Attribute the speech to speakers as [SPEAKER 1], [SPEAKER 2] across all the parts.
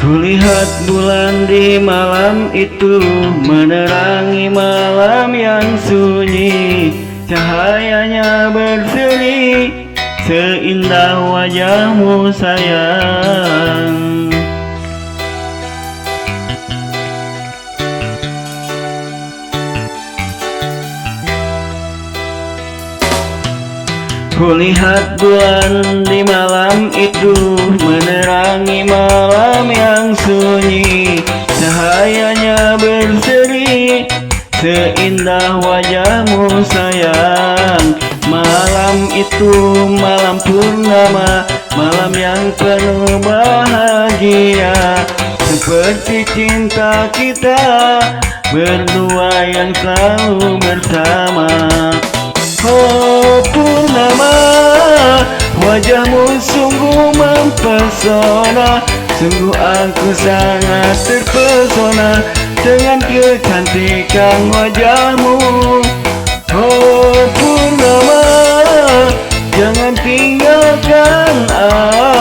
[SPEAKER 1] Kulihat bulan di malam itu menerangi malam yang sunyi. Cahayanya berseri seindah wajahmu sayang. Kulihat bulan di malam itu menerangi malam yang sunyi. Cahayanya berseri seindah wajahmu sayang. Malam itu malam purnama, malam yang penuh bahagia. Seperti cinta kita berdua yang selalu bersama. Oh purnama, wajahmu sungguh mempesona. Sungguh aku sangat terpesona dengan kecantikan wajahmu. Oh purnama, jangan tinggalkan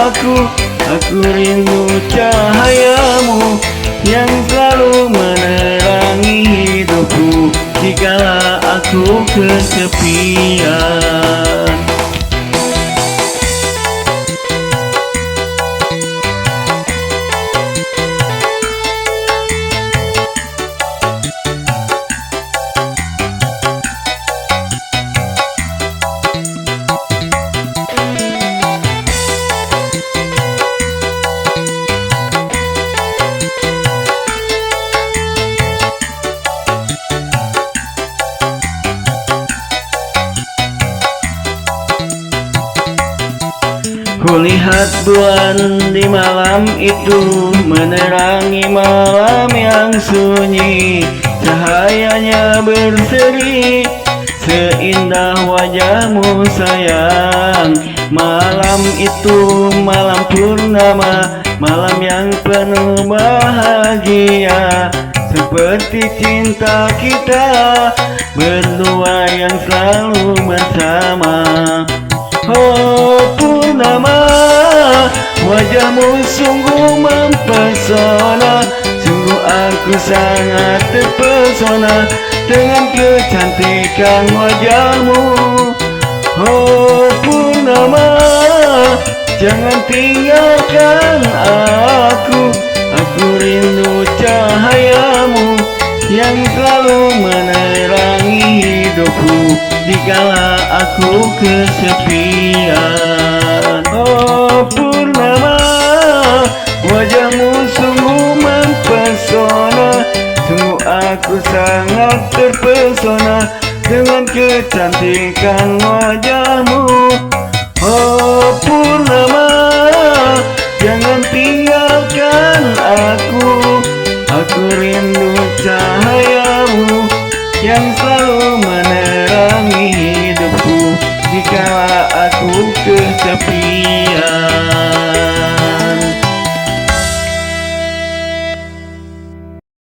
[SPEAKER 1] aku. Aku rindu cahayamu yang selalu menerangi hidupku dikala aku kesepian. Kulihat bulan di malam itu menerangi malam yang sunyi. Cahayanya berseri seindah wajahmu sayang. Malam itu malam purnama, malam yang penuh bahagia. Seperti cinta kita berdua yang selalu bersama. Oh purnama, wajahmu sungguh mempesona. Sungguh aku sangat terpesona dengan kecantikan wajahmu. Oh purnama, jangan tinggalkan aku. Aku rindu cahayamu yang selalu menerangi hidupku dikala aku kesepian. Oh purnama, wajahmu sungguh mempesona. Sungguh aku sangat terpesona dengan kecantikan